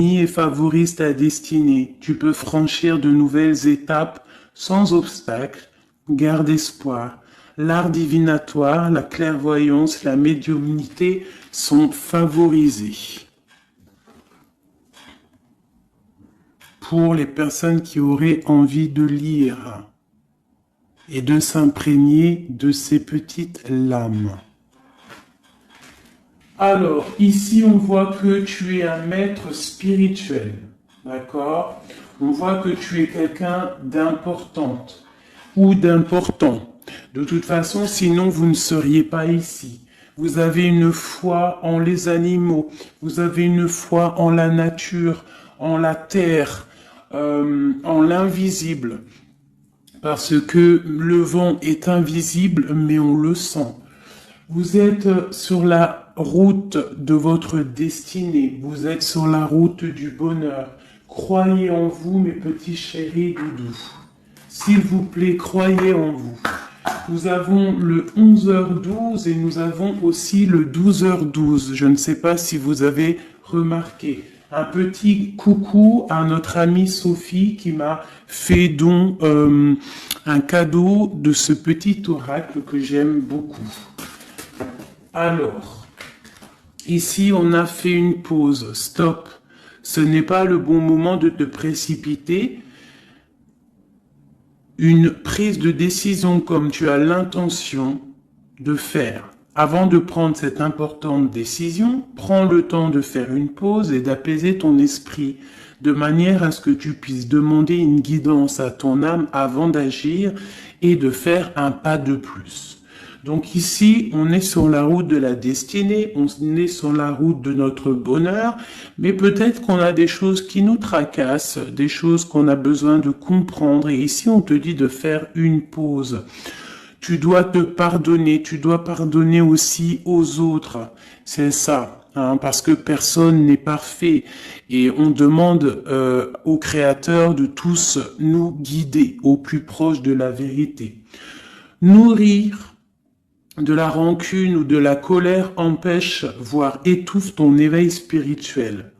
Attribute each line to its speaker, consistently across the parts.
Speaker 1: et favorise ta destinée. Tu peux franchir de nouvelles étapes sans obstacle. Garde espoir. L'art divinatoire, la clairvoyance, la médiumnité sont favorisés. Pour les personnes qui auraient envie de lire et de s'imprégner de ces petites lames. Alors, ici, on voit que tu es un maître spirituel, d'accord? On voit que tu es quelqu'un d'importante ou d'important. De toute façon, sinon, vous ne seriez pas ici. Vous avez une foi en les animaux, vous avez une foi en la nature, en la terre, en l'invisible. Parce que le vent est invisible, mais on le sent. Vous êtes sur la route de votre destinée. Vous êtes sur la route du bonheur. Croyez en vous, mes petits chéris doudous. S'il vous plaît, croyez en vous. Nous avons le 11h12 et nous avons aussi le 12h12. Je ne sais pas si vous avez remarqué. Un petit coucou à notre amie Sophie qui m'a fait don un cadeau de ce petit oracle que j'aime beaucoup. Alors, ici on a fait une pause, stop. Ce n'est pas le bon moment de te précipiter. Une prise de décision comme tu as l'intention de faire. Avant de prendre cette importante décision, prends le temps de faire une pause et d'apaiser ton esprit de manière à ce que tu puisses demander une guidance à ton âme avant d'agir et de faire un pas de plus. Donc ici, on est sur la route de la destinée, on est sur la route de notre bonheur, mais peut-être qu'on a des choses qui nous tracassent, des choses qu'on a besoin de comprendre. Et ici, on te dit de faire une pause. Tu dois te pardonner, tu dois pardonner aussi aux autres. C'est ça, hein, parce que personne n'est parfait. Et on demande au Créateur de tous nous guider au plus proche de la vérité. Nourrir de la rancune ou de la colère empêche, voire étouffe ton éveil spirituel.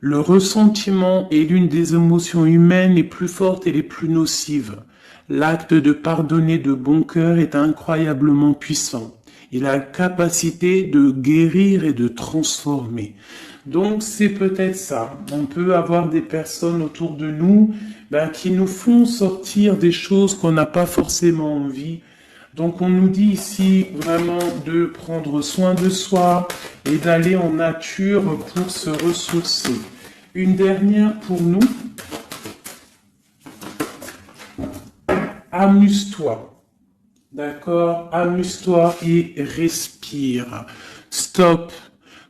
Speaker 1: Le ressentiment est l'une des émotions humaines les plus fortes et les plus nocives. L'acte de pardonner de bon cœur est incroyablement puissant. Il a la capacité de guérir et de transformer. Donc c'est peut-être ça. On peut avoir des personnes autour de nous qui nous font sortir des choses qu'on n'a pas forcément envie. Donc on nous dit ici vraiment de prendre soin de soi et d'aller en nature pour se ressourcer. Une dernière pour nous. Amuse-toi. D'accord? Amuse-toi et respire. Stop.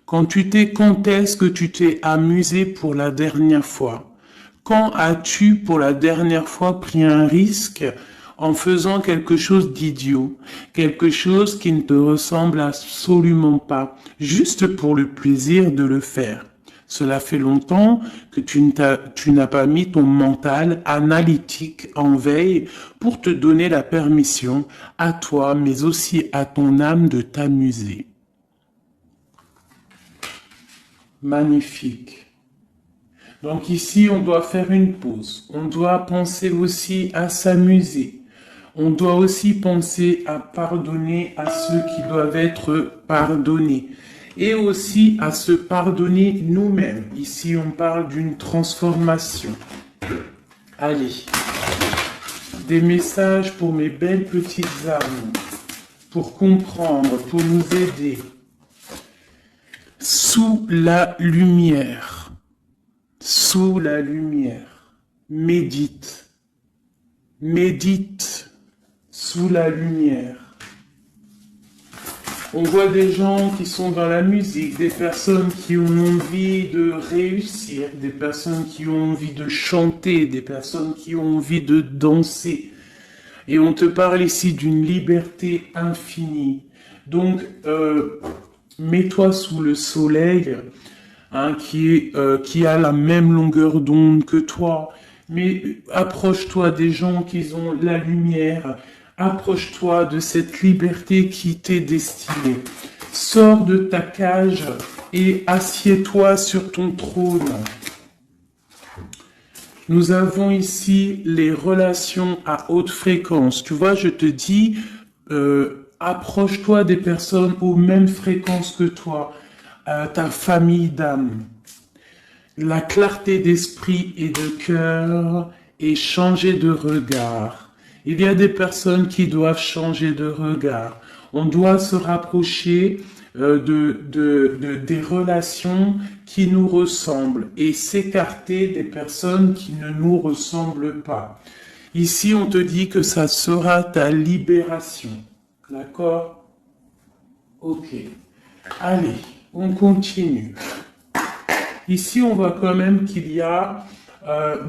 Speaker 1: Quand est-ce que tu t'es amusé pour la dernière fois? Quand as-tu pour la dernière fois pris un risque en faisant quelque chose d'idiot, quelque chose qui ne te ressemble absolument pas, juste pour le plaisir de le faire? Cela fait longtemps que tu n'as pas mis ton mental analytique en veille pour te donner la permission à toi, mais aussi à ton âme de t'amuser. Magnifique. Donc ici, on doit faire une pause. On doit penser aussi à s'amuser. On doit aussi penser à pardonner à ceux qui doivent être pardonnés. Et aussi à se pardonner nous-mêmes. Ici, on parle d'une transformation. Allez. Des messages pour mes belles petites âmes. Pour comprendre, pour nous aider. Sous la lumière. Sous la lumière. Médite. Médite. Sous la lumière. On voit des gens qui sont dans la musique, des personnes qui ont envie de réussir, des personnes qui ont envie de chanter, des personnes qui ont envie de danser. Et on te parle ici d'une liberté infinie. Donc, mets-toi sous le soleil, qui a la même longueur d'onde que toi. Mais approche-toi des gens qui ont la lumière. Approche-toi de cette liberté qui t'est destinée. Sors de ta cage et assieds-toi sur ton trône. Nous avons ici les relations à haute fréquence. Tu vois, je te dis, approche-toi des personnes aux mêmes fréquences que toi, ta famille d'âme. La clarté d'esprit et de cœur et changer de regard. Il y a des personnes qui doivent changer de regard. On doit se rapprocher des relations qui nous ressemblent et s'écarter des personnes qui ne nous ressemblent pas. Ici, on te dit que ça sera ta libération. D'accord? Ok. Allez, on continue. Ici, on voit quand même qu'il y a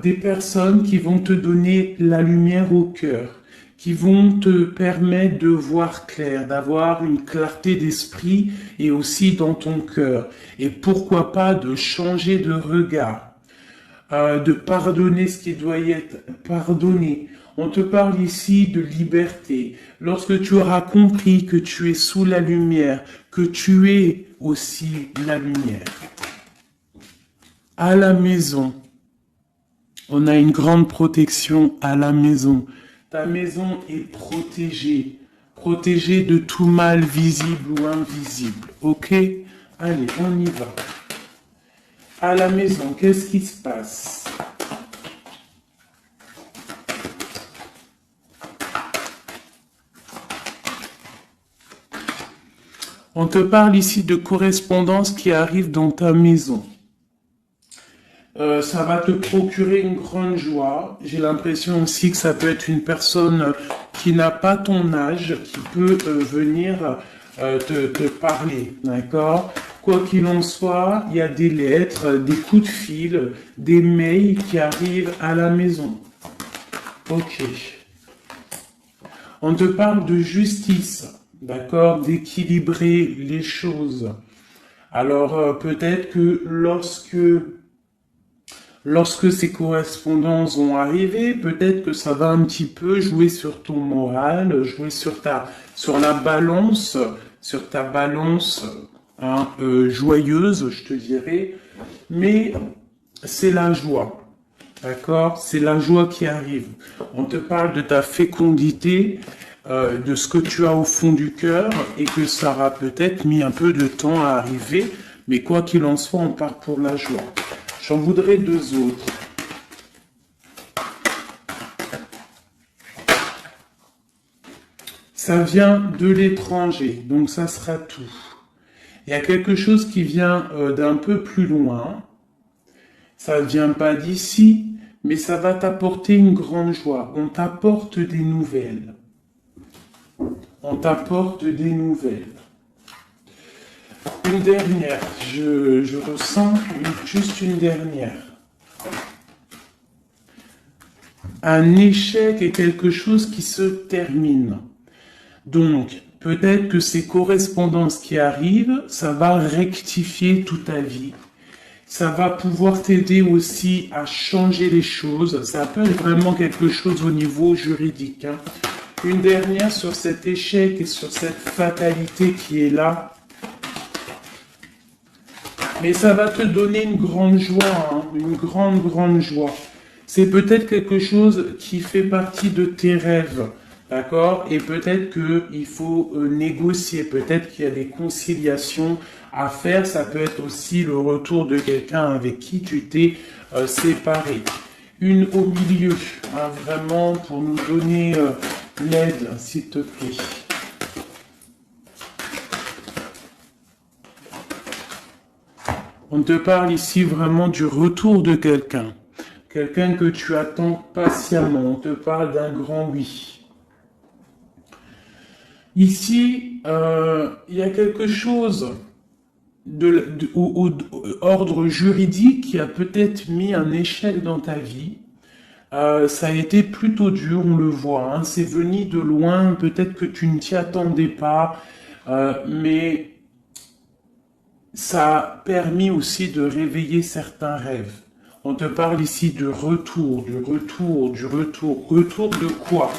Speaker 1: des personnes qui vont te donner la lumière au cœur, qui vont te permettre de voir clair, d'avoir une clarté d'esprit et aussi dans ton cœur. Et pourquoi pas de changer de regard, de pardonner ce qui doit être pardonné. On te parle ici de liberté. Lorsque tu auras compris que tu es sous la lumière, que tu es aussi la lumière. À la maison, on a une grande protection à la maison. Ta maison est protégée, protégée de tout mal visible ou invisible. Ok? Allez, on y va. À la maison, qu'est-ce qui se passe? On te parle ici de correspondance qui arrive dans ta maison. Ça va te procurer une grande joie. J'ai l'impression aussi que ça peut être une personne qui n'a pas ton âge, qui peut venir te parler, d'accord? Quoi qu'il en soit, il y a des lettres, des coups de fil, des mails qui arrivent à la maison. Ok. On te parle de justice, d'accord? D'équilibrer les choses. Alors peut-être que lorsque ces correspondances vont arriver, peut-être que ça va un petit peu jouer sur ton moral, jouer sur la balance, sur ta balance joyeuse, je te dirais. Mais c'est la joie, d'accord? C'est la joie qui arrive. On te parle de ta fécondité, de ce que tu as au fond du cœur et que ça aura peut-être mis un peu de temps à arriver. Mais quoi qu'il en soit, on part pour la joie. J'en voudrais deux autres. Ça vient de l'étranger, donc ça sera tout. Il y a quelque chose qui vient d'un peu plus loin. Ça ne vient pas d'ici, mais ça va t'apporter une grande joie. On t'apporte des nouvelles. On t'apporte des nouvelles. Une dernière, je ressens juste une dernière. Un échec est quelque chose qui se termine. Donc, peut-être que ces correspondances qui arrivent, ça va rectifier toute ta vie. Ça va pouvoir t'aider aussi à changer les choses. Ça peut être vraiment quelque chose au niveau juridique. Hein. Une dernière sur cet échec et sur cette fatalité qui est là. Mais ça va te donner une grande joie, hein, une grande joie. C'est peut-être quelque chose qui fait partie de tes rêves, d'accord? Et peut-être qu'il faut négocier, peut-être qu'il y a des conciliations à faire. Ça peut être aussi le retour de quelqu'un avec qui tu t'es séparé. Une au milieu, hein, vraiment pour nous donner l'aide, s'il te plaît. On te parle ici vraiment du retour de quelqu'un. Quelqu'un que tu attends patiemment. On te parle d'un grand oui. Ici, il y a quelque chose au ordre juridique qui a peut-être mis un échec dans ta vie. Ça a été plutôt dur, on le voit. Hein. C'est venu de loin. Peut-être que tu ne t'y attendais pas. Mais ça a permis aussi de réveiller certains rêves. On te parle ici de retour, du retour. Retour de quoi?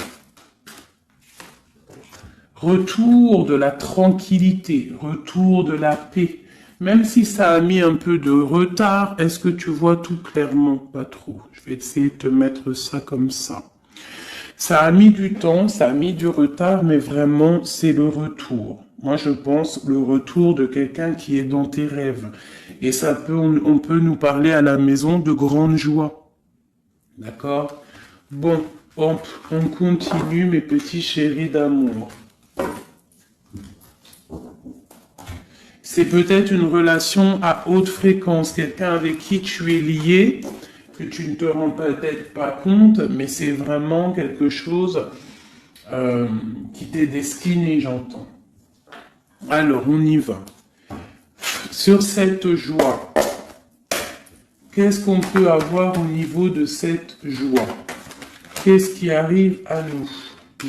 Speaker 1: Retour de la tranquillité, retour de la paix, Même si ça a mis un peu de retard, est-ce que tu vois tout clairement? Pas trop. Je vais essayer de te mettre ça comme ça. Ça a mis du temps, ça a mis du retard, mais vraiment, c'est le retour. Moi, je pense le retour de quelqu'un qui est dans tes rêves. Et ça peut, on peut nous parler à la maison de grande joie. D'accord? Bon, hop, on continue, mes petits chéris d'amour. C'est peut-être une relation à haute fréquence, quelqu'un avec qui tu es lié, que tu ne te rends peut-être pas compte, mais c'est vraiment quelque chose qui t'est destiné, j'entends. Alors, on y va. Sur cette joie, qu'est-ce qu'on peut avoir au niveau de cette joie? Qu'est-ce qui arrive à nous?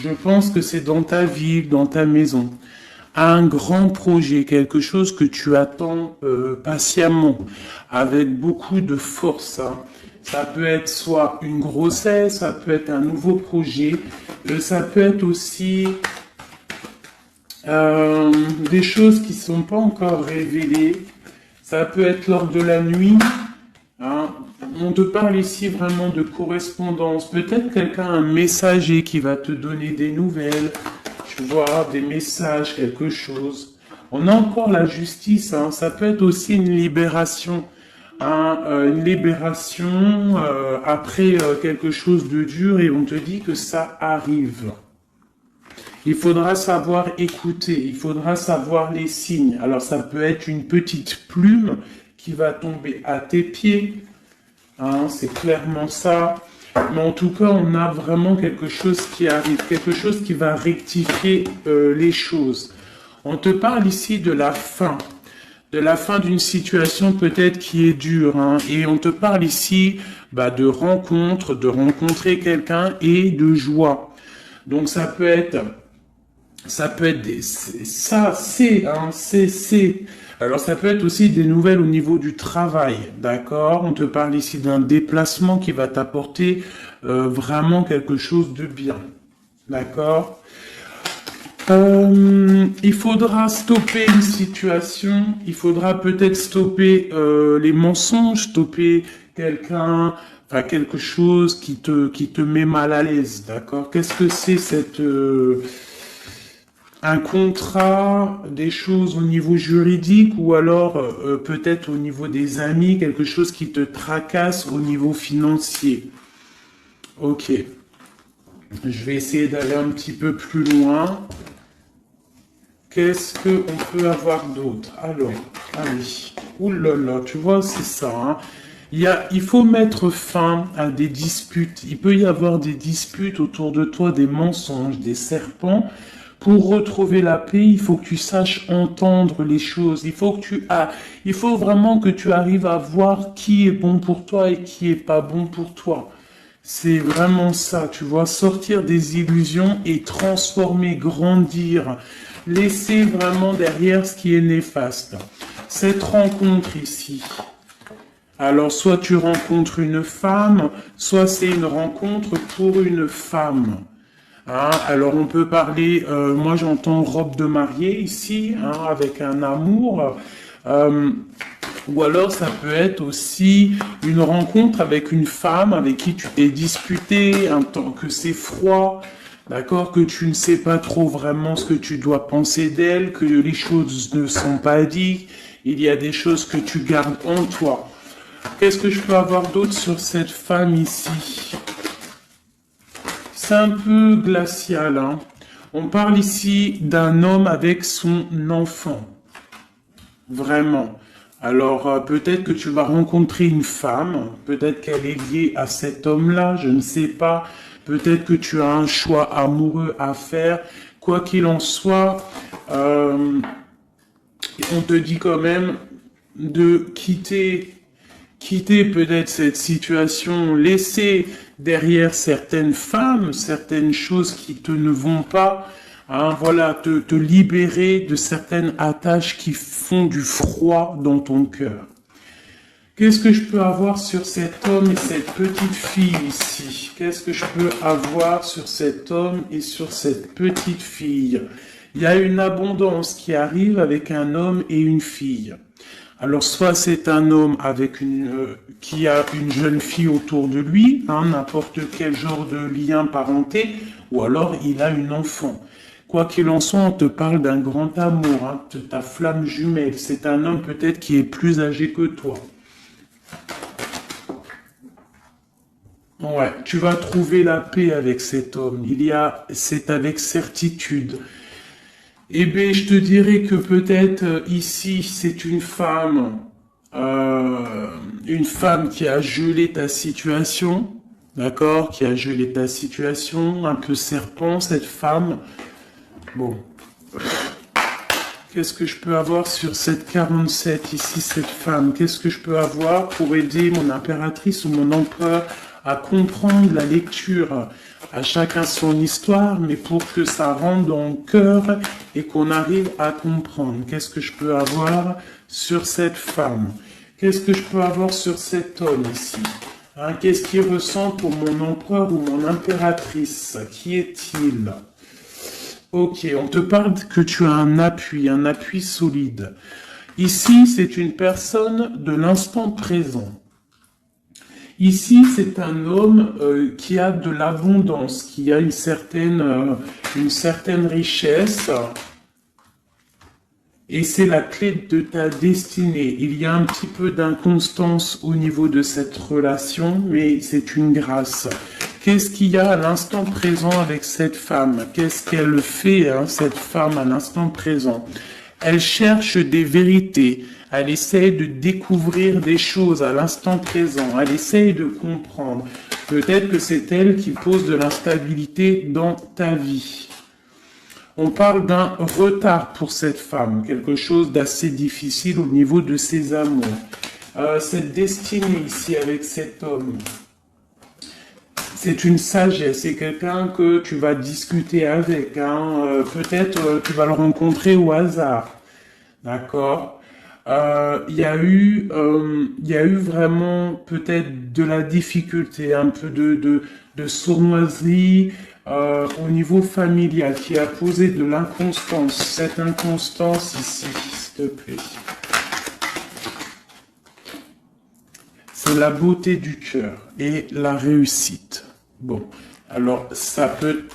Speaker 1: Je pense que c'est dans ta ville, dans ta maison. Un grand projet, quelque chose que tu attends patiemment, avec beaucoup de force. Hein. Ça peut être soit une grossesse, ça peut être un nouveau projet, ça peut être aussi des choses qui ne sont pas encore révélées. Ça peut être lors de la nuit. Hein. On te parle ici vraiment de correspondance. Peut-être quelqu'un, un messager qui va te donner des nouvelles. Tu vois, des messages, quelque chose. On a encore la justice. Hein. Ça peut être aussi une libération. Hein, une libération après quelque chose de dur et on te dit que ça arrive. Il faudra savoir écouter, il faudra savoir les signes. Alors ça peut être une petite plume qui va tomber à tes pieds, hein, c'est clairement ça. Mais en tout cas, on a vraiment quelque chose qui arrive, quelque chose qui va rectifier les choses. On te parle ici de la fin d'une situation peut-être qui est dure, hein, et on te parle ici de rencontre, de rencontrer quelqu'un et de joie. Donc ça peut être c'est. Alors ça peut être aussi des nouvelles au niveau du travail, d'accord? On te parle ici d'un déplacement qui va t'apporter vraiment quelque chose de bien, d'accord? Il faudra stopper une situation, il faudra peut-être stopper les mensonges, stopper quelqu'un, enfin quelque chose qui te met mal à l'aise, d'accord? Qu'est-ce que c'est un contrat, des choses au niveau juridique ou alors peut-être au niveau des amis, quelque chose qui te tracasse au niveau financier. Ok. Je vais essayer d'aller un petit peu plus loin. Qu'est-ce qu'on peut avoir d'autre? Alors, allez. Ouh là là, tu vois, c'est ça. Hein. Il faut mettre fin à des disputes. Il peut y avoir des disputes autour de toi, des mensonges, des serpents. Pour retrouver la paix, il faut que tu saches entendre les choses. Il faut vraiment que tu arrives à voir qui est bon pour toi et qui est pas bon pour toi. C'est vraiment ça, tu vois, sortir des illusions et transformer, grandir, laisser vraiment derrière ce qui est néfaste. Cette rencontre ici, alors soit tu rencontres une femme, soit c'est une rencontre pour une femme. Hein, alors on peut parler, moi j'entends robe de mariée ici, hein, avec un amour. Ou alors ça peut être aussi une rencontre avec une femme avec qui tu t'es disputé, un temps que c'est froid, d'accord, que tu ne sais pas trop vraiment ce que tu dois penser d'elle, que les choses ne sont pas dites, il y a des choses que tu gardes en toi. Qu'est-ce que je peux avoir d'autre sur cette femme ici? C'est un peu glacial, hein. On parle ici d'un homme avec son enfant. Vraiment. Alors, peut-être que tu vas rencontrer une femme, peut-être qu'elle est liée à cet homme-là, je ne sais pas. Peut-être que tu as un choix amoureux à faire. Quoi qu'il en soit, on te dit quand même de quitter peut-être cette situation, laisser derrière certaines femmes, certaines choses qui ne vont pas, hein, voilà, te libérer de certaines attaches qui font du froid dans ton cœur. Qu'est-ce que je peux avoir sur cet homme et cette petite fille ici? Qu'est-ce que je peux avoir sur cet homme et sur cette petite fille? Il y a une abondance qui arrive avec un homme et une fille. Alors, soit c'est un homme avec qui a une jeune fille autour de lui, hein, n'importe quel genre de lien parenté, ou alors il a une enfant. Quoi qu'il en soit, on te parle d'un grand amour, hein, de ta flamme jumelle. C'est un homme peut-être qui est plus âgé que toi. Ouais, tu vas trouver la paix avec cet homme. C'est avec certitude. Eh bien, je te dirais que peut-être ici, c'est une femme qui a gelé ta situation, d'accord, qui a gelé ta situation, un peu serpent, cette femme. Bon, qu'est-ce que je peux avoir sur cette 47 ici, cette femme? Qu'est-ce que je peux avoir pour aider mon impératrice ou mon empereur à comprendre la lecture? À chacun son histoire, mais pour que ça rentre dans le cœur et qu'on arrive à comprendre. Qu'est-ce que je peux avoir sur cette femme? Qu'est-ce que je peux avoir sur cet homme ici? Hein, qu'est-ce qu'il ressent pour mon empereur ou mon impératrice? Qui est-il? Ok, on te parle que tu as un appui solide. Ici, c'est une personne de l'instant présent. Ici, c'est un homme qui a de l'abondance, qui a une certaine richesse. Et c'est la clé de ta destinée. Il y a un petit peu d'inconstance au niveau de cette relation, mais c'est une grâce. Qu'est-ce qu'il y a à l'instant présent avec cette femme? Qu'est-ce qu'elle fait, hein, cette femme, à l'instant présent? Elle cherche des vérités. Elle essaie de découvrir des choses à l'instant présent. Elle essaie de comprendre. Peut-être que c'est elle qui pose de l'instabilité dans ta vie. On parle d'un retard pour cette femme, quelque chose d'assez difficile au niveau de ses amours. Cette destinée ici avec cet homme, c'est une sagesse, c'est quelqu'un que tu vas discuter avec. Hein. Peut-être tu vas le rencontrer au hasard. D'accord. Il y a eu vraiment peut-être de la difficulté, un peu de sournoiserie au niveau familial qui a posé de l'inconstance. Cette inconstance ici, s'il te plaît. C'est la beauté du cœur et la réussite. Bon. Alors, ça peut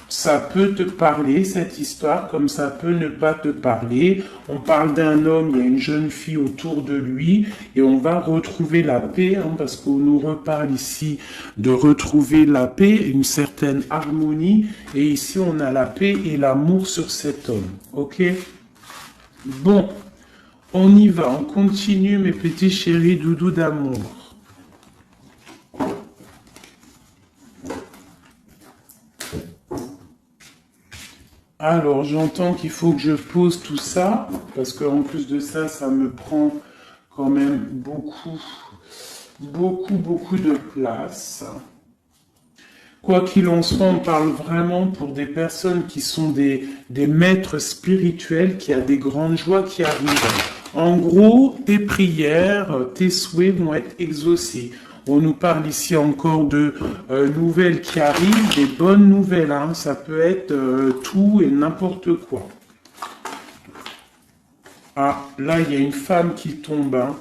Speaker 1: te parler, cette histoire, comme ça peut ne pas te parler. On parle d'un homme, il y a une jeune fille autour de lui, et on va retrouver la paix, hein, parce qu'on nous reparle ici de retrouver la paix, une certaine harmonie, et ici on a la paix et l'amour sur cet homme. Ok? Bon, on y va, on continue mes petits chéris doudous d'amour. Alors, j'entends qu'il faut que je pose tout ça, parce qu'en plus de ça, ça me prend quand même beaucoup de place. Quoi qu'il en soit, on parle vraiment pour des personnes qui sont des maîtres spirituels, qui a des grandes joies qui arrivent. En gros, tes prières, tes souhaits vont être exaucés. On nous parle ici encore de nouvelles qui arrivent, des bonnes nouvelles. Hein. Ça peut être tout et n'importe quoi. Ah, là, il y a une femme qui tombe. Hein.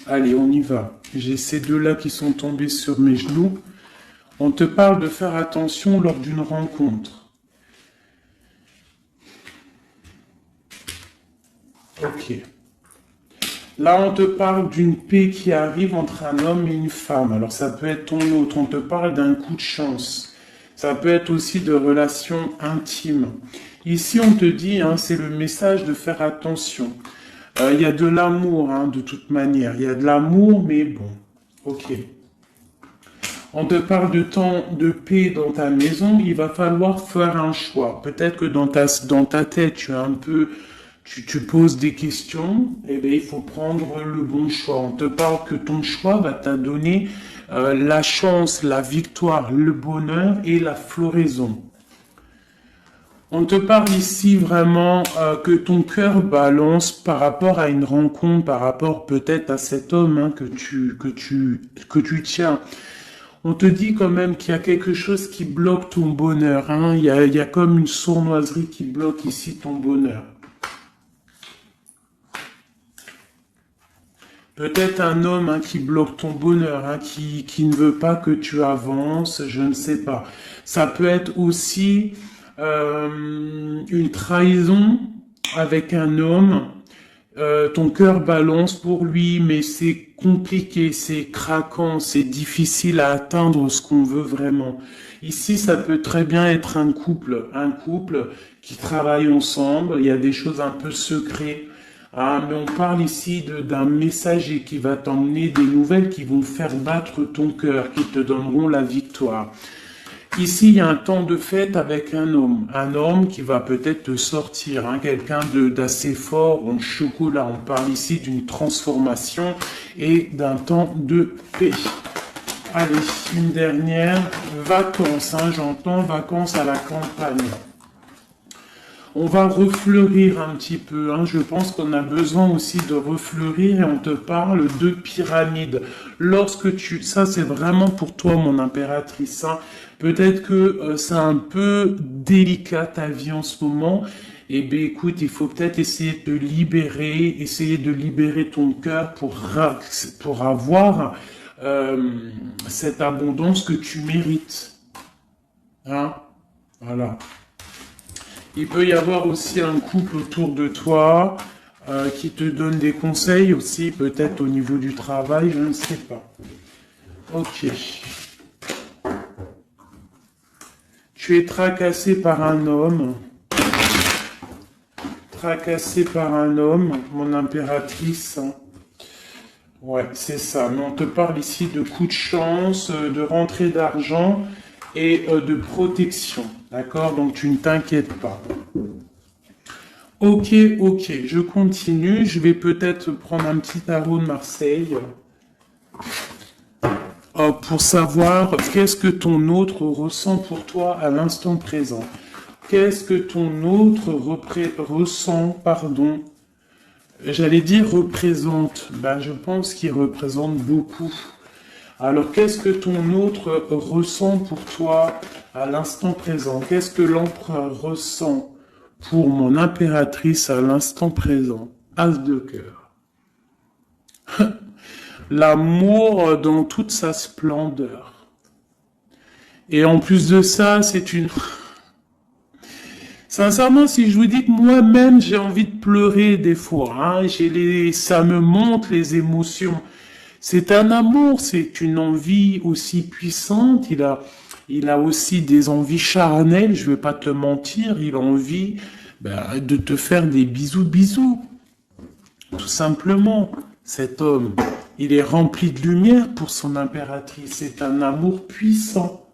Speaker 1: Allez, on y va. J'ai ces deux-là qui sont tombés sur mes genoux. On te parle de faire attention lors d'une rencontre. Ok. Là, on te parle d'une paix qui arrive entre un homme et une femme. Alors, ça peut être ton autre. On te parle d'un coup de chance. Ça peut être aussi de relations intimes. Ici, on te dit, hein, c'est le message de faire attention. Il y a de l'amour, hein, de toute manière. Il y a de l'amour, mais bon. Ok. On te parle de temps de paix dans ta maison. Il va falloir faire un choix. Peut-être que dans ta tête, tu poses des questions. Eh bien, il faut prendre le bon choix. On te parle que ton choix va te donner la chance, la victoire, le bonheur et la floraison. On te parle ici vraiment que ton cœur balance par rapport à une rencontre, par rapport peut-être à cet homme hein, que tu tiens. On te dit quand même qu'il y a quelque chose qui bloque ton bonheur. Hein. Il y a comme une sournoiserie qui bloque ici ton bonheur. Peut-être un homme hein, qui bloque ton bonheur, hein, qui ne veut pas que tu avances, je ne sais pas. Ça peut être aussi une trahison avec un homme. Ton cœur balance pour lui, mais c'est compliqué, c'est craquant, c'est difficile à atteindre ce qu'on veut vraiment. Ici, ça peut très bien être un couple qui travaille ensemble. Il y a des choses un peu secrètes. Ah, mais on parle ici d'un messager qui va t'emmener des nouvelles qui vont faire battre ton cœur, qui te donneront la victoire. Ici, il y a un temps de fête avec un homme qui va peut-être te sortir, hein, quelqu'un d'assez fort en chocolat. On parle ici d'une transformation et d'un temps de paix. Allez, une dernière, vacances, hein, j'entends vacances à la campagne. On va refleurir un petit peu, hein. Je pense qu'on a besoin aussi de refleurir et on te parle de pyramide. Ça c'est vraiment pour toi mon impératrice, hein. Peut-être que c'est un peu délicat ta vie en ce moment. Eh bien écoute, il faut peut-être essayer de libérer ton cœur pour avoir cette abondance que tu mérites. Hein? Voilà. Il peut y avoir aussi un couple autour de toi qui te donne des conseils aussi, peut-être au niveau du travail, je ne sais pas. Ok. Tu es tracassé par un homme. Tracassé par un homme, mon impératrice. Ouais, c'est ça. Mais on te parle ici de coups de chance, de rentrée d'argent et de protection. D'accord? Donc tu ne t'inquiètes pas. Ok, je continue. Je vais peut-être prendre un petit tarot de Marseille pour savoir qu'est-ce que ton autre ressent pour toi à l'instant présent. Qu'est-ce que ton autre ressent, pardon. J'allais dire représente. Ben, je pense qu'il représente beaucoup. Alors, qu'est-ce que ton autre ressent pour toi à l'instant présent? Qu'est-ce que l'empereur ressent pour mon impératrice à l'instant présent? As de cœur. L'amour dans toute sa splendeur. Et en plus de ça, c'est une... Sincèrement, si je vous dis que moi-même, j'ai envie de pleurer des fois, hein, ça me monte les émotions. C'est un amour, c'est une envie aussi puissante. Il a aussi des envies charnelles, je vais pas te mentir. Il a envie de te faire des bisous. Tout simplement, cet homme, il est rempli de lumière pour son impératrice. C'est un amour puissant.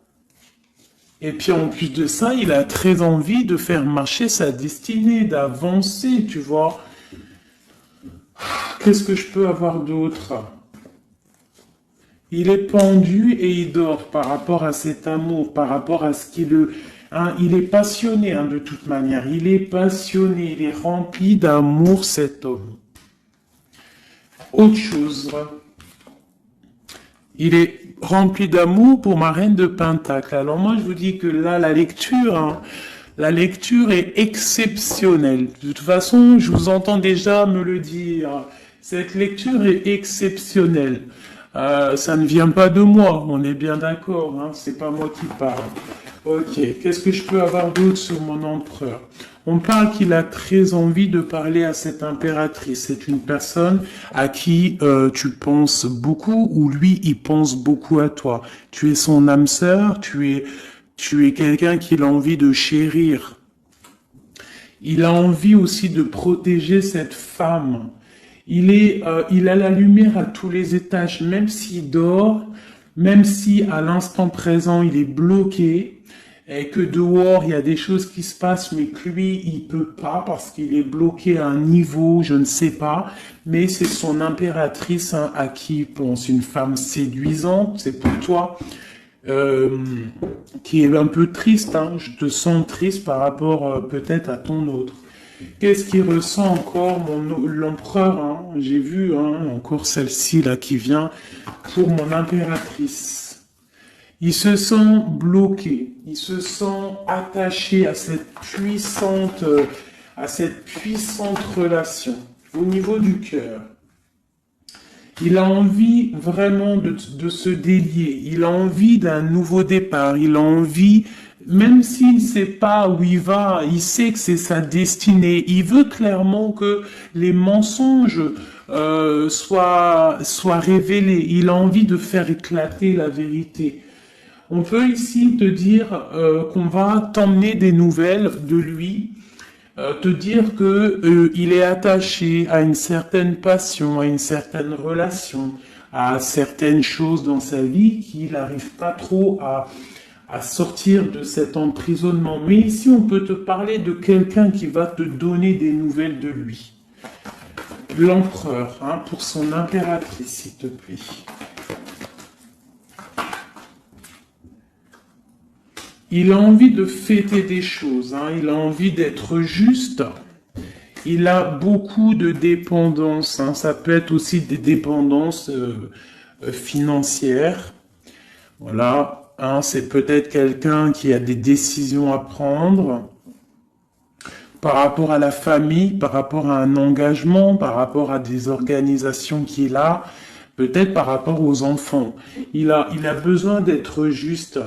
Speaker 1: Et puis en plus de ça, il a très envie de faire marcher sa destinée, d'avancer, tu vois. Qu'est-ce que je peux avoir d'autre? Il est pendu et il dort par rapport à cet amour, par rapport à ce qu'il le... Hein, il est passionné hein, de toute manière. Il est passionné, il est rempli d'amour cet homme. Autre chose. Il est rempli d'amour pour ma reine de Pentacle. Alors moi, je vous dis que là, la lecture est exceptionnelle. De toute façon, je vous entends déjà me le dire. Cette lecture est exceptionnelle. Ça ne vient pas de moi, on est bien d'accord, hein, c'est pas moi qui parle. Ok, qu'est-ce que je peux avoir d'autre sur mon empereur? On parle qu'il a très envie de parler à cette impératrice. C'est une personne à qui tu penses beaucoup ou lui, il pense beaucoup à toi. Tu es son âme sœur, tu es quelqu'un qu'il a envie de chérir. Il a envie aussi de protéger cette femme. Il a la lumière à tous les étages, même s'il dort, même si à l'instant présent il est bloqué, et que dehors il y a des choses qui se passent, mais que lui il peut pas parce qu'il est bloqué à un niveau, je ne sais pas, mais c'est son impératrice hein, à qui il pense, une femme séduisante, c'est pour toi, euh, qui est un peu triste, hein. Je te sens triste par rapport peut-être à ton autre. Qu'est-ce qu'il ressent encore l'empereur, hein? J'ai vu encore celle-ci là qui vient pour mon impératrice. Il se sent bloqué, il se sent attaché à cette puissante relation au niveau du cœur. Il a envie vraiment de se délier, il a envie d'un nouveau départ, il a envie, même s'il ne sait pas où il va, il sait que c'est sa destinée, il veut clairement que les mensonges soient révélés, il a envie de faire éclater la vérité. On peut ici te dire qu'on va t'emmener des nouvelles de lui, te dire que il est attaché à une certaine passion, à une certaine relation, à certaines choses dans sa vie qu'il n'arrive pas trop à sortir de cet emprisonnement. Mais ici, on peut te parler de quelqu'un qui va te donner des nouvelles de lui. L'empereur, hein, pour son impératrice, s'il te plaît. Il a envie de fêter des choses, hein, il a envie d'être juste. Il a beaucoup de dépendances, hein, ça peut être aussi des dépendances financières. Voilà, hein, c'est peut-être quelqu'un qui a des décisions à prendre par rapport à la famille, par rapport à un engagement, par rapport à des organisations qu'il a, peut-être par rapport aux enfants. Il a besoin d'être juste.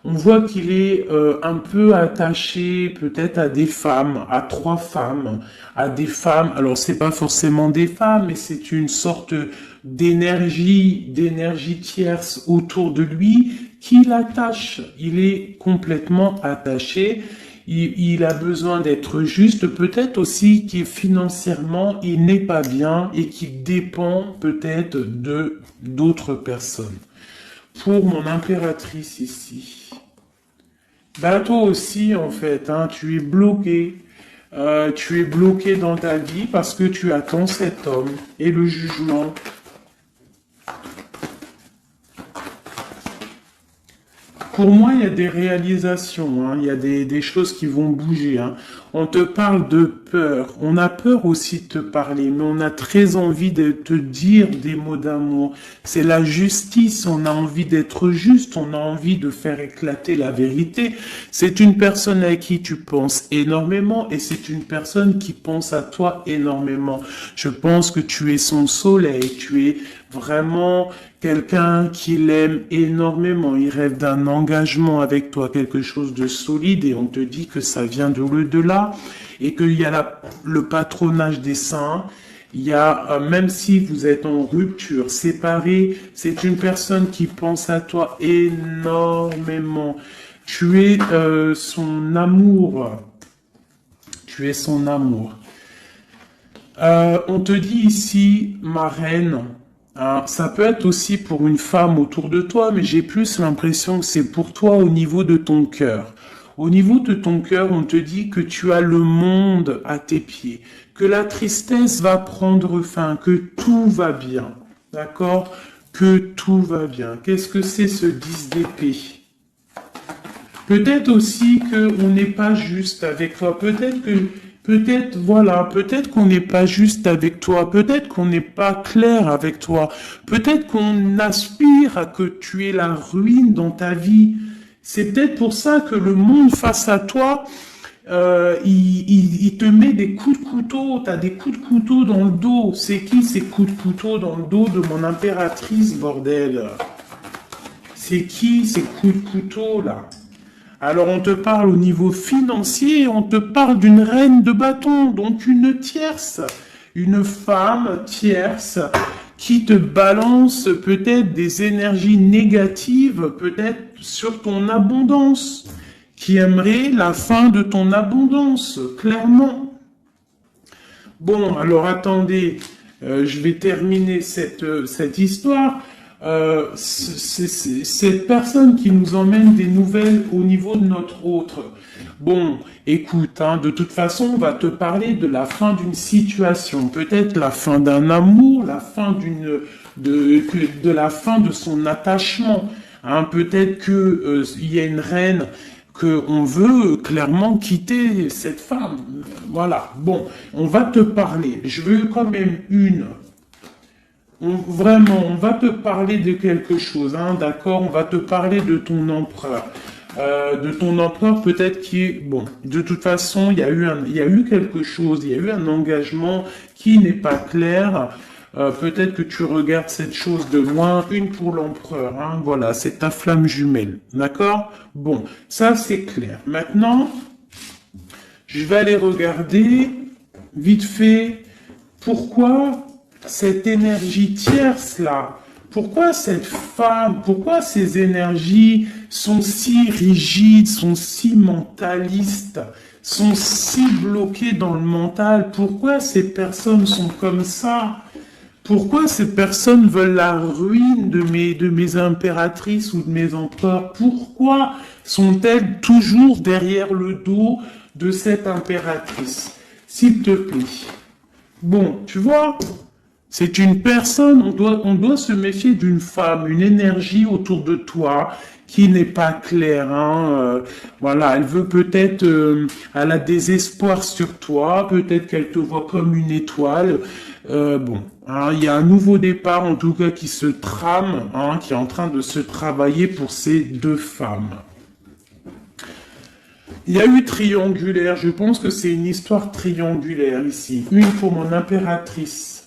Speaker 1: On voit qu'il est un peu attaché peut-être à des femmes, à 3 femmes, à des femmes. Alors c'est pas forcément des femmes, mais c'est une sorte d'énergie tierce autour de lui qui l'attache. Il est complètement attaché. Il a besoin d'être juste, peut-être aussi qu'il financièrement il n'est pas bien et qu'il dépend peut-être de d'autres personnes. Pour mon impératrice ici. Bah toi aussi en fait, hein, tu es bloqué. Tu es bloqué dans ta vie parce que tu attends cet homme et le jugement. Pour moi, il y a des réalisations, hein, il y a des choses qui vont bouger. Hein. On te parle de peur. On a peur aussi de te parler, mais on a très envie de te dire des mots d'amour. C'est la justice. On a envie d'être juste. On a envie de faire éclater la vérité. C'est une personne à qui tu penses énormément et c'est une personne qui pense à toi énormément. Je pense que tu es son soleil. Tu es vraiment quelqu'un qui l'aime énormément, il rêve d'un engagement avec toi, quelque chose de solide, et on te dit que ça vient de l'au-delà, et qu'il y a le patronage des saints, il y a, même si vous êtes en rupture, séparés, c'est une personne qui pense à toi énormément. Tu es son amour. Tu es son amour. On te dit ici, ma reine, ça peut être aussi pour une femme autour de toi, mais j'ai plus l'impression que c'est pour toi au niveau de ton cœur. Au niveau de ton cœur, on te dit que tu as le monde à tes pieds, que la tristesse va prendre fin, que tout va bien. D'accord? Que tout va bien. Qu'est-ce que c'est ce 10 d'épée? Peut-être aussi qu'on n'est pas juste avec toi. Peut-être qu'on n'est pas juste avec toi, peut-être qu'on n'est pas clair avec toi, peut-être qu'on aspire à que tu aies la ruine dans ta vie. C'est peut-être pour ça que le monde face à toi, il te met des coups de couteau, t'as des coups de couteau dans le dos. C'est qui ces coups de couteau dans le dos de mon impératrice, bordel? C'est qui ces coups de couteau là? Alors on te parle au niveau financier, on te parle d'une reine de bâton, donc une tierce, une femme tierce qui te balance peut-être des énergies négatives, peut-être sur ton abondance, qui aimerait la fin de ton abondance, clairement. Bon, alors attendez, je vais terminer cette histoire. C'est cette personne qui nous emmène des nouvelles au niveau de notre autre. Bon, écoute, hein, de toute façon, on va te parler de la fin d'une situation, peut-être la fin d'un amour, la fin de la fin de son attachement. Hein, peut-être que il y a une reine qu'on veut clairement quitter cette femme. Voilà. Bon, on va te parler. Je veux quand même vraiment, on va te parler de quelque chose, hein, d'accord? On va te parler de ton empereur. De ton empereur peut-être qui est... Bon, de toute façon, il y a eu quelque chose, il y a eu un engagement qui n'est pas clair. Peut-être que tu regardes cette chose de loin, une pour l'empereur, hein, voilà, c'est ta flamme jumelle, d'accord? Bon, ça c'est clair. Maintenant, je vais aller regarder, vite fait, pourquoi cette énergie tierce là, pourquoi cette femme, pourquoi ces énergies sont si rigides, sont si mentalistes, sont si bloquées dans le mental, pourquoi ces personnes sont comme ça? Pourquoi ces personnes veulent la ruine de mes impératrices ou de mes empereurs? Pourquoi sont-elles toujours derrière le dos de cette impératrice? S'il te plaît. Bon, tu vois, c'est une personne, on doit se méfier d'une femme, une énergie autour de toi qui n'est pas claire. Hein, voilà, elle veut peut-être, elle a des espoirs sur toi, peut-être qu'elle te voit comme une étoile. Bon, hein, il y a un nouveau départ en tout cas qui se trame, hein, qui est en train de se travailler pour ces deux femmes. Il y a eu triangulaire, je pense que c'est une histoire triangulaire ici. Une pour mon impératrice.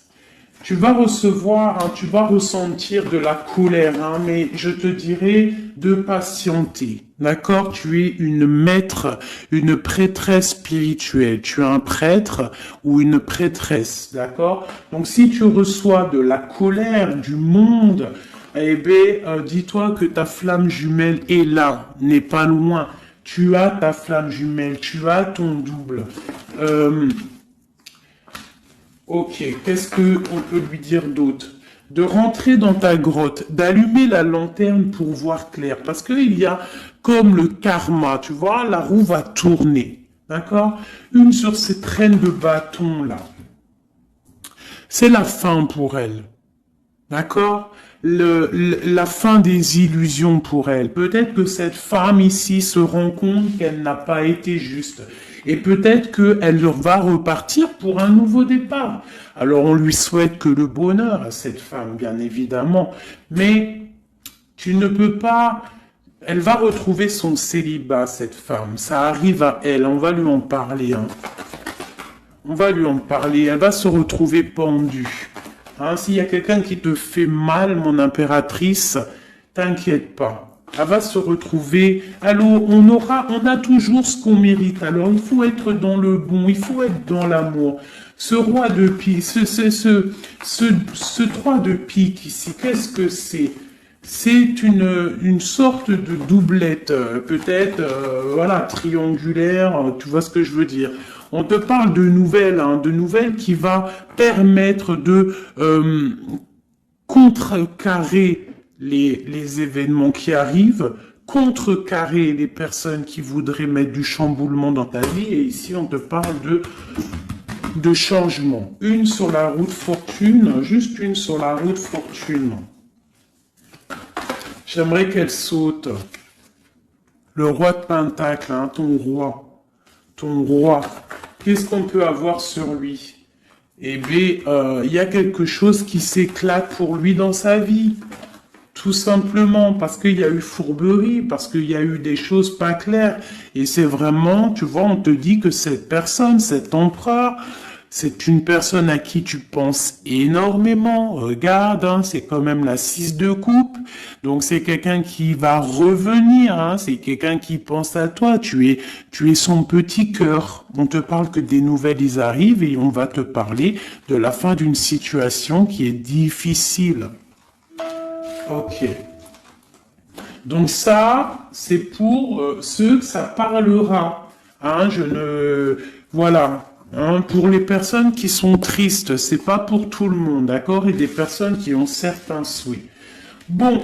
Speaker 1: Tu vas recevoir, hein, tu vas ressentir de la colère, hein, mais je te dirais de patienter. D'accord? Tu es une maître, une prêtresse spirituelle. Tu es un prêtre ou une prêtresse. D'accord? Donc si tu reçois de la colère du monde, eh bien, dis-toi que ta flamme jumelle est là, n'est pas loin. Tu as ta flamme jumelle, tu as ton double. Ok, qu'est-ce qu'on peut lui dire d'autre? De rentrer dans ta grotte, d'allumer la lanterne pour voir clair. Parce qu'il y a comme le karma, tu vois, la roue va tourner. D'accord? Une sur ces traînes de bâton là. C'est la fin pour elle. D'accord? La fin des illusions pour elle. Peut-être que cette femme ici se rend compte qu'elle n'a pas été juste. Et peut-être qu'elle va repartir pour un nouveau départ. Alors on lui souhaite que le bonheur à cette femme, bien évidemment. Mais tu ne peux pas... Elle va retrouver son célibat, cette femme. Ça arrive à elle. On va lui en parler. Hein. On va lui en parler. Elle va se retrouver pendue. Hein, s'il y a quelqu'un qui te fait mal, mon impératrice, t'inquiète pas. Elle va se retrouver. Alors, on a toujours ce qu'on mérite. Alors, il faut être dans le bon, il faut être dans l'amour. Ce roi de pique, ce 3 de pique ici, qu'est-ce que c'est? C'est une sorte de doublette, peut-être, voilà, triangulaire, tu vois ce que je veux dire. On te parle de nouvelles, hein, de nouvelles qui va permettre de contrecarrer les événements qui arrivent, contrecarrer les personnes qui voudraient mettre du chamboulement dans ta vie. Et ici, on te parle de changement. Une sur la route fortune, juste une sur la route fortune. J'aimerais qu'elle saute. Le roi de Pentacle, hein, ton roi. Ton roi. Qu'est-ce qu'on peut avoir sur lui? Eh bien, il y a quelque chose qui s'éclate pour lui dans sa vie. Tout simplement parce qu'il y a eu fourberie, parce qu'il y a eu des choses pas claires. Et c'est vraiment, tu vois, on te dit que cette personne, cet empereur, c'est une personne à qui tu penses énormément. Regarde, hein, c'est quand même la 6 de coupe. Donc c'est quelqu'un qui va revenir. Hein, c'est quelqu'un qui pense à toi. Tu es son petit cœur. On te parle que des nouvelles ils arrivent et on va te parler de la fin d'une situation qui est difficile. Ok. Donc ça, c'est pour ceux que ça parlera. Hein, voilà. Hein, pour les personnes qui sont tristes, c'est pas pour tout le monde, d'accord? Et des personnes qui ont certains souhaits. Bon,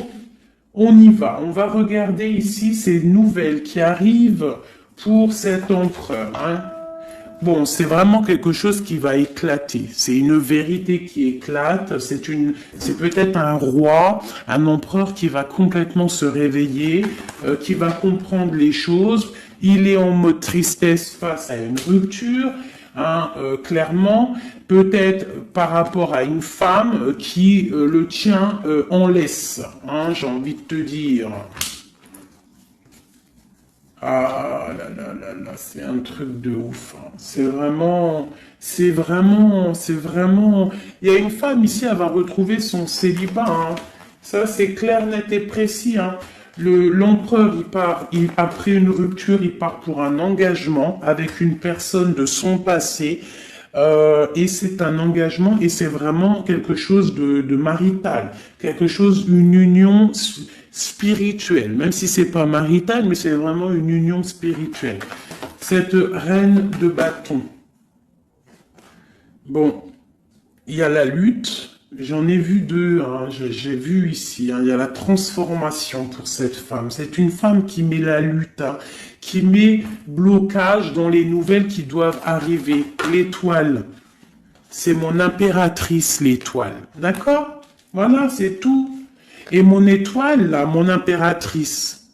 Speaker 1: on y va. On va regarder ici ces nouvelles qui arrivent pour cet empereur. Hein. Bon, c'est vraiment quelque chose qui va éclater. C'est une vérité qui éclate. C'est peut-être un roi, un empereur qui va complètement se réveiller, qui va comprendre les choses. Il est en mode tristesse face à une rupture, hein, clairement. Peut-être par rapport à une femme qui le tient en laisse, hein, j'ai envie de te dire. Ah là là là là, c'est un truc de ouf, hein. C'est vraiment. Il y a une femme ici, elle va retrouver son célibat, hein. Ça, c'est clair, net et précis, hein. L'empereur, après une rupture, il part pour un engagement avec une personne de son passé. Et c'est un engagement et c'est vraiment quelque chose de marital, une union spirituelle, même si c'est pas marital, mais c'est vraiment une union spirituelle. Cette reine de bâton. Bon, il y a la lutte. J'en ai vu deux, hein, j'ai vu ici, hein, il y a la transformation pour cette femme. C'est une femme qui met la lutte, hein, qui met blocage dans les nouvelles qui doivent arriver. L'étoile, c'est mon impératrice, l'étoile. D'accord? Voilà, c'est tout. Et mon étoile, là, mon impératrice,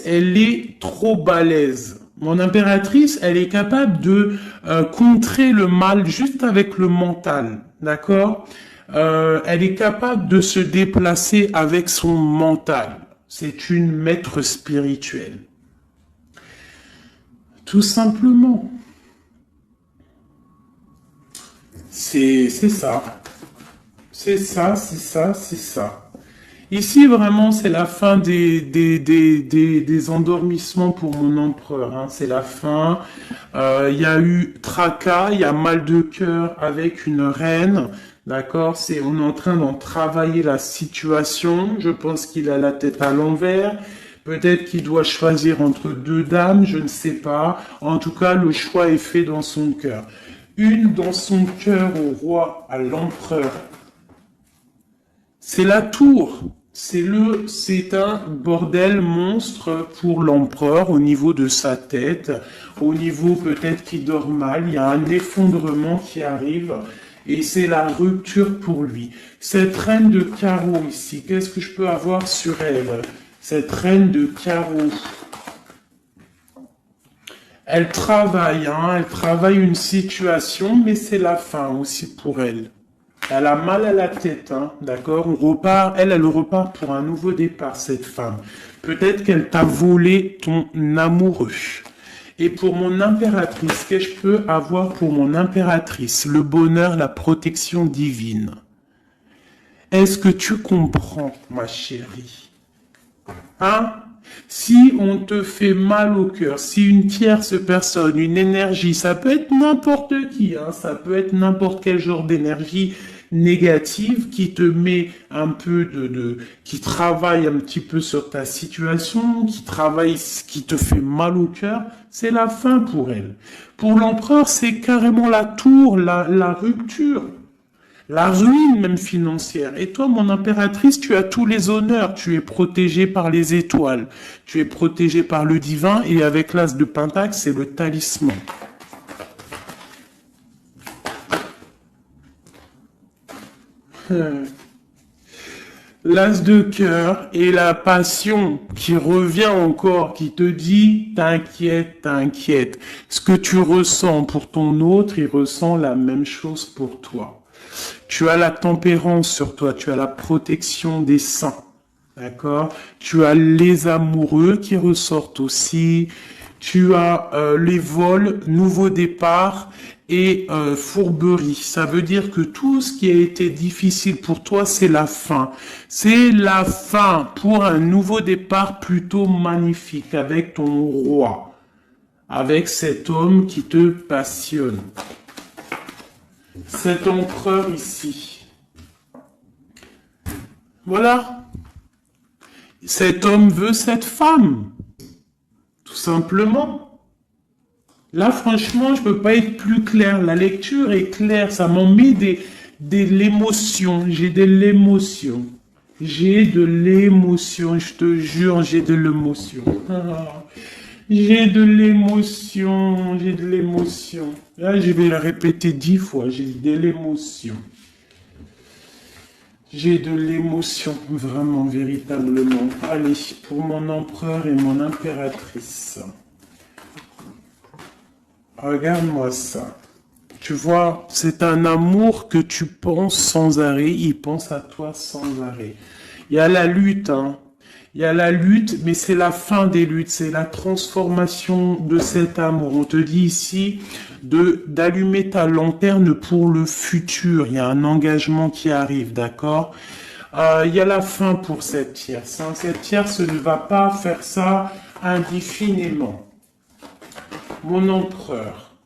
Speaker 1: elle est trop balèze. Mon impératrice, elle est capable de contrer le mal juste avec le mental, d'accord? Elle est capable de se déplacer avec son mental. C'est une maître spirituelle. Tout simplement. C'est ça. C'est ça, c'est ça, c'est ça. Ici, vraiment, c'est la fin des endormissements pour mon empereur, hein. C'est la fin. Il y a eu tracas, il y a mal de cœur avec une reine. D'accord? On est en train d'en travailler la situation. Je pense qu'il a la tête à l'envers. Peut-être qu'il doit choisir entre deux dames, je ne sais pas. En tout cas, le choix est fait dans son cœur. Une dans son cœur au roi, à l'empereur. C'est la tour. C'est un bordel monstre pour l'empereur au niveau de sa tête, au niveau peut-être qu'il dort mal, il y a un effondrement qui arrive et c'est la rupture pour lui. Cette reine de carreau ici, qu'est-ce que je peux avoir sur elle? Cette reine de carreau. Elle travaille, hein, elle travaille une situation, mais c'est la fin aussi pour elle. Elle a mal à la tête, hein, d'accord? Elle repart pour un nouveau départ, cette femme. Peut-être qu'elle t'a volé ton amoureux. Et pour mon impératrice, qu'est-ce que je peux avoir pour mon impératrice? Le bonheur, la protection divine. Est-ce que tu comprends, ma chérie? Hein? Si on te fait mal au cœur, si une tierce personne, une énergie, ça peut être n'importe qui, hein, ça peut être n'importe quel genre d'énergie négative qui te met un peu qui travaille un petit peu sur ta situation, qui te fait mal au cœur, c'est la fin pour elle. Pour l'empereur, c'est carrément la tour, la rupture. La ruine même financière. Et toi, mon impératrice, tu as tous les honneurs. Tu es protégée par les étoiles. Tu es protégée par le divin. Et avec l'as de Pentacle, c'est le talisman. L'as de cœur et la passion qui revient encore, qui te dit, t'inquiète, t'inquiète. Ce que tu ressens pour ton autre, il ressent la même chose pour toi. Tu as la tempérance sur toi, tu as la protection des saints, d'accord? Tu as les amoureux qui ressortent aussi, tu as les vols, nouveau départ et fourberie. Ça veut dire que tout ce qui a été difficile pour toi, c'est la fin. C'est la fin pour un nouveau départ plutôt magnifique avec ton roi, avec cet homme qui te passionne. Cet empereur ici. Voilà. Cet homme veut cette femme. Tout simplement. Là, franchement, je peux pas être plus clair. La lecture est claire. Ça m'en met de l'émotion. J'ai de l'émotion. J'ai de l'émotion. Je te jure, j'ai de l'émotion. J'ai de l'émotion, j'ai de l'émotion. Là, je vais le répéter 10 fois, j'ai de l'émotion. J'ai de l'émotion, vraiment, véritablement. Allez, pour mon empereur et mon impératrice. Regarde-moi ça. Tu vois, c'est un amour que tu penses sans arrêt, il pense à toi sans arrêt. Il y a la lutte, hein. Il y a la lutte, mais c'est la fin des luttes, c'est la transformation de cet amour. On te dit ici d'allumer ta lanterne pour le futur. Il y a un engagement qui arrive, d'accord? Il y a la fin pour cette tierce. Hein. Cette tierce ne va pas faire ça indéfiniment. Mon empereur.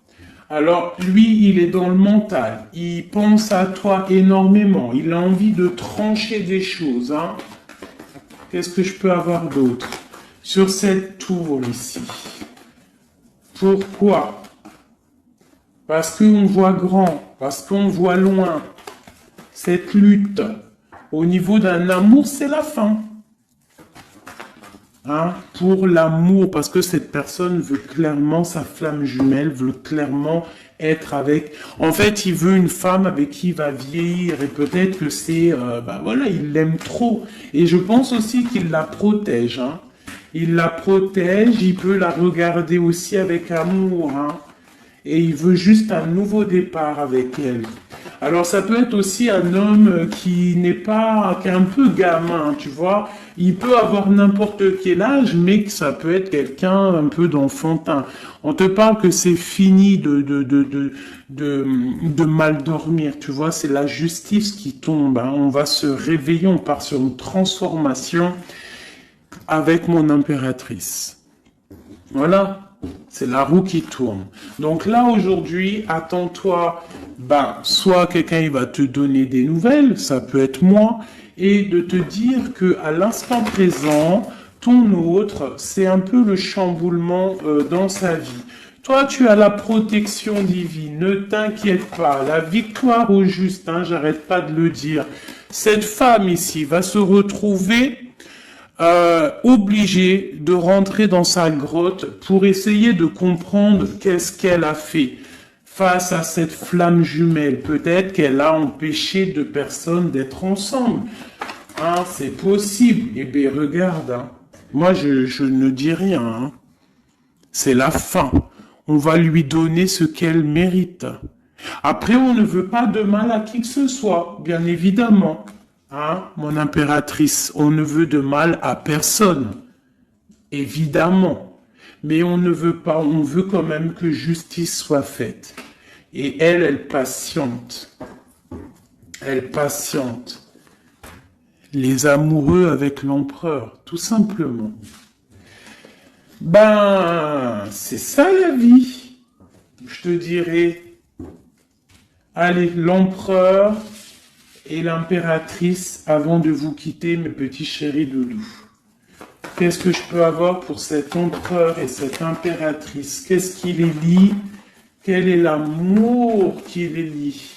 Speaker 1: Alors, lui, il est dans le mental. Il pense à toi énormément. Il a envie de trancher des choses, hein. Qu'est-ce que je peux avoir d'autre sur cette tour ici? Pourquoi? Parce qu'on voit grand, parce qu'on voit loin. Cette lutte, au niveau d'un amour, c'est la fin. Hein, pour l'amour, parce que cette personne veut clairement, sa flamme jumelle veut clairement être avec... En fait, il veut une femme avec qui il va vieillir, et peut-être que c'est... voilà, il l'aime trop. Et je pense aussi qu'il la protège. Hein. Il la protège, il peut la regarder aussi avec amour. Hein. Et il veut juste un nouveau départ avec elle. Alors ça peut être aussi un homme qui n'est pas, qui est un peu gamin, tu vois. Il peut avoir n'importe quel âge, mais que ça peut être quelqu'un un peu d'enfantin. On te parle que c'est fini de mal dormir, tu vois. C'est la justice qui tombe. Hein. On va se réveiller, on part sur une transformation avec mon impératrice. Voilà. C'est la roue qui tourne. Donc là, aujourd'hui, attends-toi, soit quelqu'un il va te donner des nouvelles, ça peut être moi, et de te dire que à l'instant présent, ton autre, c'est un peu le chamboulement dans sa vie. Toi, tu as la protection divine, ne t'inquiète pas, la victoire au juste, hein, j'arrête pas de le dire. Cette femme ici va se retrouver obligée de rentrer dans sa grotte pour essayer de comprendre qu'est-ce qu'elle a fait face à cette flamme jumelle. Peut-être qu'elle a empêché deux personnes d'être ensemble. Hein, c'est possible. Eh bien, regarde. Hein. Moi, je ne dis rien. Hein. C'est la fin. On va lui donner ce qu'elle mérite. Après, on ne veut pas de mal à qui que ce soit, bien évidemment. Hein, mon impératrice, on ne veut de mal à personne, évidemment, mais on ne veut pas, on veut quand même que justice soit faite. Et elle patiente. Elle patiente. Les amoureux avec l'empereur, tout simplement. C'est ça la vie. Je te dirais, allez, l'empereur et l'impératrice avant de vous quitter, mes petits chéris doudous. Qu'est-ce que je peux avoir pour cet empereur et cette impératrice? Qu'est-ce qui les lie? Quel est l'amour qui les lie?